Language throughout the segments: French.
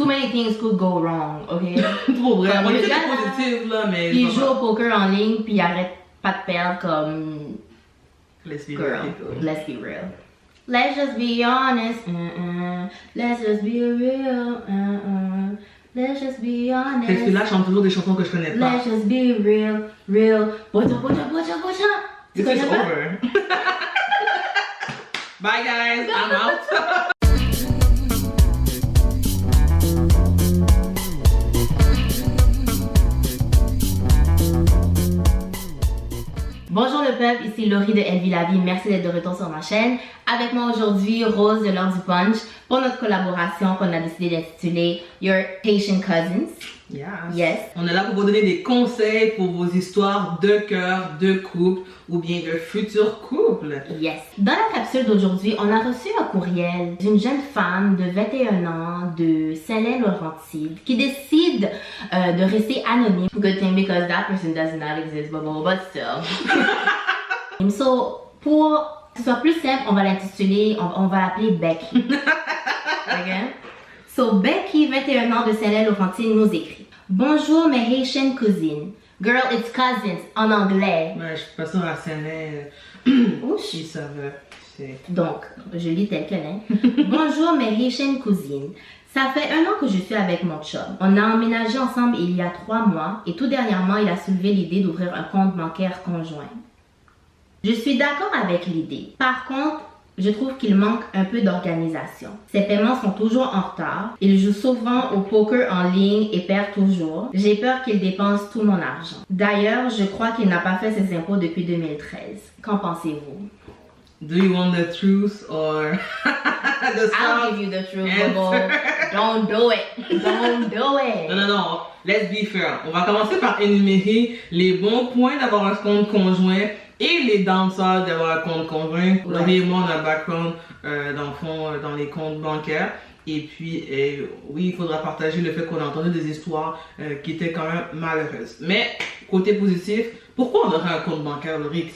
too many things could go wrong, ok? Pour vrai, on le était gars, positif là, mais. il joue au poker en ligne puis il arrête pas de perdre comme. Let's be Girl, real. let's be real. Let's just be honest. Let's just be real. Let's just be honest. Fait que celui-là chante toujours des chansons que je connais pas. Let's just be real, real. Bocha, bocha, bocha, bocha. Tu This is connais pas? over. Bye guys, I'm out. Bonjour le peuple, ici Laurie de Elle vit la vie. Merci d'être de retour sur ma chaîne. Avec moi aujourd'hui, Rose de l'heure du punch pour notre collaboration qu'on a décidé d'intituler Your Haitian Cousins. Yes. Yes. On est là pour vous donner des conseils pour vos histoires de cœur, de couple ou bien de futurs couples. Yes. Dans la capsule d'aujourd'hui, on a reçu un courriel d'une jeune femme de 21 ans de Saint-Lin-Laurentide qui décide de rester anonyme. Good thing because that person does not exist, but still. So, pour que ce soit plus simple, on va l'intituler, on va l'appeler Becky. Okay? So, Becky, 21 ans de Saint-Lin-Laurentide, nous écrit: Bonjour mes Haitian cousines. Girl, it's cousins en anglais. Ouais, je suis pas sûre à Saint-Lin. Ouch. Ils savent. Donc, je lis tel quel est. Bonjour mes Haitian cousines. Ça fait 1 an que je suis avec mon chum. On a emménagé ensemble il y a 3 mois et tout dernièrement, il a soulevé l'idée d'ouvrir un compte bancaire conjoint. Je suis d'accord avec l'idée. Par contre, je trouve qu'il manque un peu d'organisation. Ses paiements sont toujours en retard. Il joue souvent au poker en ligne et perd toujours. J'ai peur qu'il dépense tout mon argent. D'ailleurs, je crois qu'il n'a pas fait ses impôts depuis 2013. Qu'en pensez-vous? Do you want the truth or the I'll soft give you the truth, answer? Bobo. Don't do it. Don't do it. Non. Let's be fair. On va commencer par énumérer les bons points d'avoir un compte conjoint et les downsides d'avoir un compte conjoint. Laurie et moi, on a un background, dans le fond, dans les comptes bancaires. Et puis, oui, il faudra partager le fait qu'on a entendu des histoires qui étaient quand même malheureuses. Mais, côté positif, pourquoi on aurait un compte bancaire, Laurie?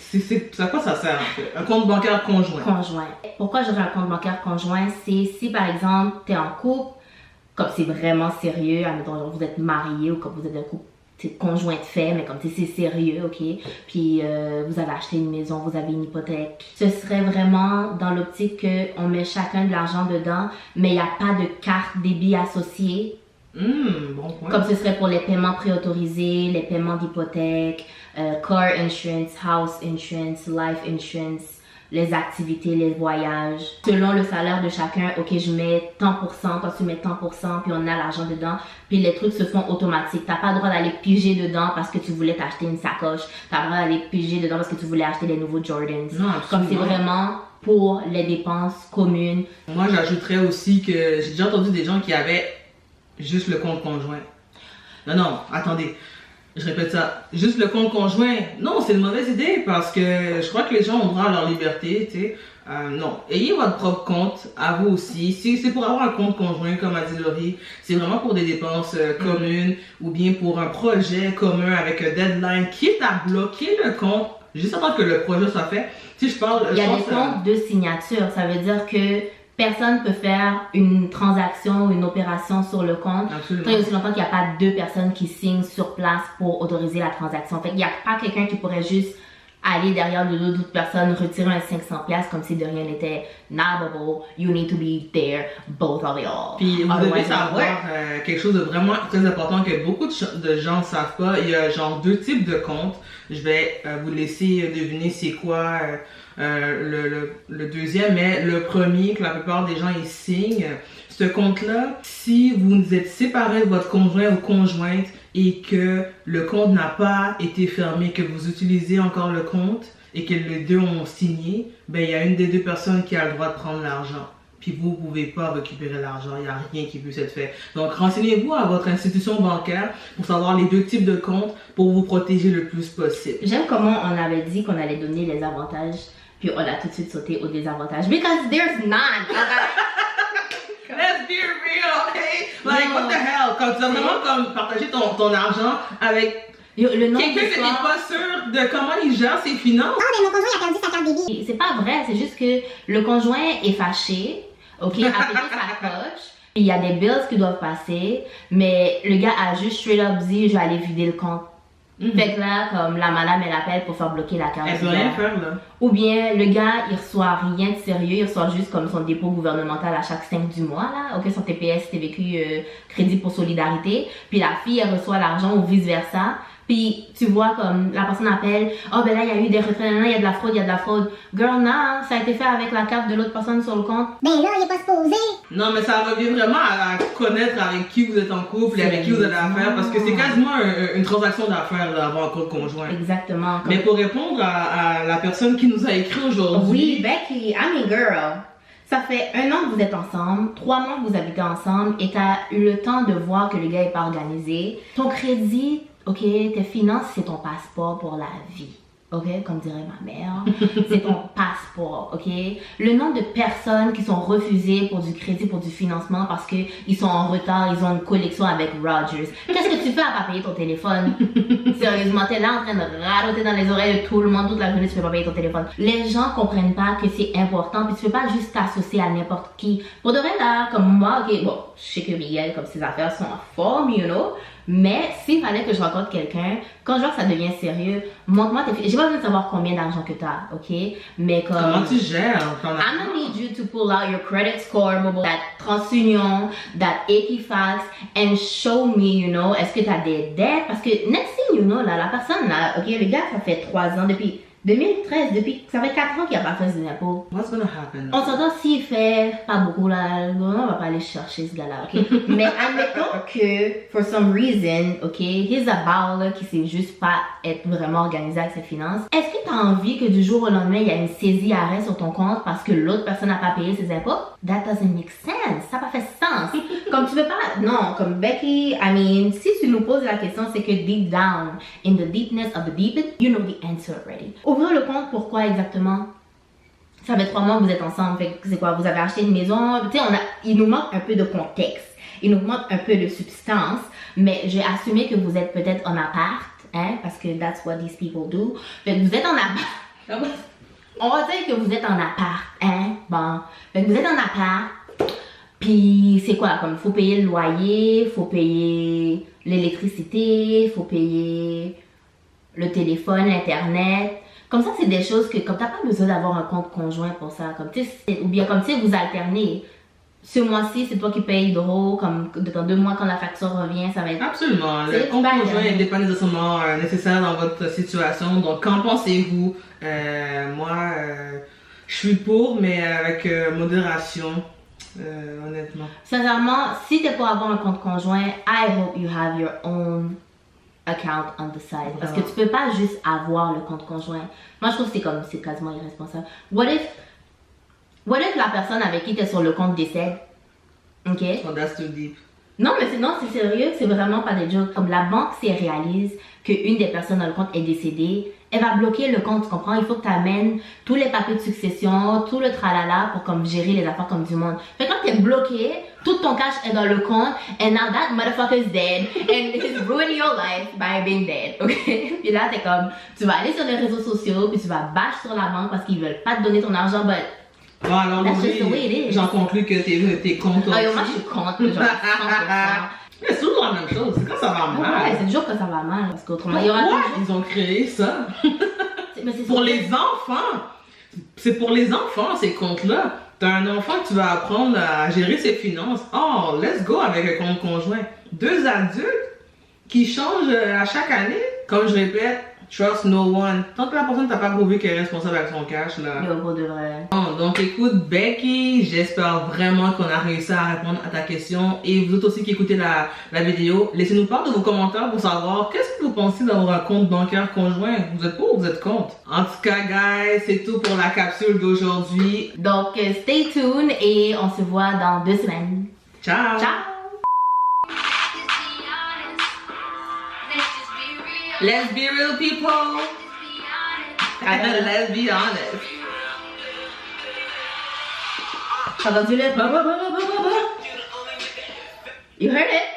À quoi ça sert, en fait? Un compte bancaire conjoint. Conjoint. Pourquoi j'aurais un compte bancaire conjoint? C'est si, par exemple, tu es en couple, comme c'est vraiment sérieux, admettons, genre, vous êtes mariés ou comme vous êtes un couple conjoint de fait, mais comme c'est sérieux, ok? Puis vous avez acheté une maison, vous avez une hypothèque. Ce serait vraiment dans l'optique qu'on met chacun de l'argent dedans, mais il n'y a pas de carte débit associée. Bon point. Comme ce serait pour les paiements préautorisés, les paiements d'hypothèque, car insurance, house insurance, life insurance, les activités, les voyages. Selon le salaire de chacun, ok, je mets tant pour cent, toi tu mets tant pour cent, puis on a l'argent dedans. Puis les trucs se font automatiques. T'as pas le droit d'aller piger dedans parce que tu voulais t'acheter une sacoche. T'as le droit d'aller piger dedans parce que tu voulais acheter les nouveaux Jordans. Non, comme c'est absolument. vraiment pour les dépenses communes. Moi, j'ajouterais aussi que j'ai déjà entendu des gens qui avaient juste le compte conjoint. Non, attendez. Je répète ça. Juste le compte conjoint. Non, c'est une mauvaise idée parce que je crois que les gens ont droit à leur liberté, tu sais. Non. Ayez votre propre compte à vous aussi. Si c'est pour avoir un compte conjoint, comme a dit Laurie, c'est vraiment pour des dépenses communes ou bien pour un projet commun avec un deadline, quitte à bloquer le compte juste avant que le projet soit fait. Si je parle... Il y a des comptes de signature. Ça veut dire que personne peut faire une transaction ou une opération sur le compte. Absolument. Tant et aussi longtemps qu'il n'y a pas 2 personnes qui signent sur place pour autoriser la transaction. Fait qu'il n'y a pas quelqu'un qui pourrait juste aller derrière le dos d'autres personnes, retirer un 500$ comme si de rien n'était. Nah, Bobo, you need to be there, both of y'all. Puis vous devez Otherwise, savoir quelque chose de vraiment très important que beaucoup de gens ne savent pas. Il y a genre 2 types de comptes. Je vais vous laisser deviner c'est quoi le deuxième, mais le premier que la plupart des gens ils signent. Ce compte-là, si vous êtes séparés de votre conjoint ou conjointe et que le compte n'a pas été fermé, que vous utilisez encore le compte et que les deux ont signé, ben il y a une des 2 personnes qui a le droit de prendre l'argent. Puis vous ne pouvez pas récupérer l'argent, il n'y a rien qui puisse être fait. Donc renseignez-vous à votre institution bancaire pour savoir les 2 types de comptes pour vous protéger le plus possible. J'aime comment on avait dit qu'on allait donner les avantages, puis on a tout de suite sauté aux désavantages. Because there's none. Let's be real, okay? Like, what the hell? Comme tu as vraiment comme partager ton argent avec Le nom quelqu'un que t'es pas sûr de comment il gère ses finances. Ah, mais mon conjoint il a perdu sa carte débit. C'est pas vrai, c'est juste que le conjoint est fâché, ok, a pété sa coche, Il y a des bills qui doivent passer, mais le gars a juste straight up dit, je vais aller vider le compte. Fait que là, comme la madame, elle appelle pour faire bloquer la carte. Elle peut rien faire, là. Ou bien, le gars, il reçoit rien de sérieux, il reçoit juste comme son dépôt gouvernemental à chaque 5 du mois, là, ok, son TPS, TVQ, crédit pour solidarité. Puis la fille, elle reçoit l'argent ou vice-versa. Puis tu vois comme la personne appelle, oh ben là il y a eu des retraits, il y a de la fraude, il y a de la fraude. Girl, non, ça a été fait avec la carte de l'autre personne sur le compte. Ben là, il est pas supposé. Non, mais ça revient vraiment à connaître avec qui vous êtes en couple et avec qui vous avez affaire, parce que c'est quasiment une transaction d'affaires d'avoir un compte conjoint. Exactement. Mais pour répondre à la personne qui nous a écrit aujourd'hui. Oui, Becky, I mean girl. Ça fait 1 an que vous êtes ensemble, 3 mois que vous habitez ensemble et t'as eu le temps de voir que le gars est pas organisé. Ton crédit, ok, tes finances, c'est ton passeport pour la vie. Ok, comme dirait ma mère, c'est ton passeport, ok? Le nombre de personnes qui sont refusées pour du crédit, pour du financement parce qu'ils sont en retard, ils ont une collection avec Rogers. Qu'est-ce que tu fais à pas payer ton téléphone? Sérieusement, t'es là en train de radoter dans les oreilles de tout le monde toute la journée, tu peux pas payer ton téléphone. Les gens comprennent pas que c'est important, puis tu peux pas juste t'associer à n'importe qui. Pour de vrai, là, comme moi, ok, bon, je sais que Miguel, comme ses affaires sont en forme, you know? Mais s'il fallait que je rencontre quelqu'un, quand je vois que ça devient sérieux, montre-moi tes filles. J'ai pas besoin de savoir combien d'argent que t'as, ok? Mais comme... Comment tu gères? I'm gonna need you to pull out your credit score, that TransUnion, that Equifax, and show me, you know, est-ce que t'as des dettes? Parce que next thing you know, là, la personne, là, ok, le gars, ça fait 3 ans, depuis 2013, ça fait 4 ans qu'il a pas fait ses impôts. What's gonna happen? On s'entend s'il fait pas beaucoup là, on va pas aller chercher ce gars-là, ok? Mais admettons que, for some reason, ok, he's a baller qui sait juste pas être vraiment organisé avec ses finances. Est-ce que t'as envie que du jour au lendemain, il y a une saisie arrêt sur ton compte parce que l'autre personne n'a pas payé ses impôts? That doesn't make sense. Ça n'a pas fait sens. Comme tu veux pas, non, comme Becky, I mean, si tu nous poses la question, c'est que deep down, in the deepness of the deep, you know the answer already. Ouvrir le compte, pourquoi exactement? Ça fait 3 mois que vous êtes ensemble, fait que c'est quoi? Vous avez acheté une maison, tu sais, il nous manque un peu de contexte, il nous manque un peu de substance, mais j'ai assumé que vous êtes peut-être en appart, hein, parce que that's what these people do. Fait que vous êtes en appart, on va dire que vous êtes en appart, hein, bon, fait que vous êtes en appart, puis c'est quoi? Comme, faut payer le loyer, faut payer l'électricité, faut payer le téléphone, l'internet. Comme ça, c'est des choses que, comme t'as pas besoin d'avoir un compte conjoint pour ça. Comme, ou bien comme, tu sais, vous alternez. Ce mois-ci, c'est toi qui payes l'euro. Comme, dans 2 mois, quand la facture revient, ça va être... Absolument. Le compte conjoint n'est pas nécessairement nécessaire dans votre situation. Donc, qu'en pensez-vous? Moi, je suis pour, mais avec modération. Honnêtement. Sincèrement, si t'es pour avoir un compte conjoint, I hope you have your own account on the side. Parce que tu peux pas juste avoir le compte conjoint. Moi, je trouve que c'est quasiment irresponsable. What if la personne avec qui tu es sur le compte décède? Ok? Oh, that's too deep. Non, mais c'est sérieux, c'est vraiment pas des jokes. Comme la banque, s'il réalise qu'une des personnes dans le compte est décédée, elle va bloquer le compte, tu comprends? Il faut que tu amènes tous les papiers de succession, tout le tralala pour comme gérer les affaires comme du monde. Fait que quand t'es bloqué, tout ton cash est dans le compte, and now that motherfucker is dead, and he's ruining your life by being dead, ok? Puis là, t'es comme, tu vas aller sur les réseaux sociaux, puis tu vas bash sur la banque parce qu'ils veulent pas te donner ton argent, but... Bon, alors, j'en conclus que t'es contre. Ah, moi, je suis contre, genre, 100%. Mais c'est toujours la même chose, c'est quand ça va mal. Ouais, c'est toujours quand ça va mal, parce qu'autrement, il y Pourquoi aura ils ont créé ça? Mais pour les enfants. C'est pour les enfants, ces comptes-là. T'as un enfant que tu vas apprendre à gérer ses finances. Oh, let's go avec un compte conjoint. 2 adultes qui changent à chaque année. Comme je répète, trust no one. Tant que la personne t'a pas prouvé qu'elle est responsable avec son cash, là. Yo, pour de vrai. Bon, donc écoute, Becky, j'espère vraiment qu'on a réussi à répondre à ta question. Et vous autres aussi qui écoutez la vidéo, laissez-nous part de vos commentaires pour savoir qu'est-ce que vous pensez d'avoir un compte bancaire conjoint. Vous êtes pour ou vous êtes contre? En tout cas, guys, c'est tout pour la capsule d'aujourd'hui. Donc, stay tuned et on se voit dans 2 semaines. Ciao! Ciao! Let's be real, people. Let's be honest. T'as entendu le... You heard it?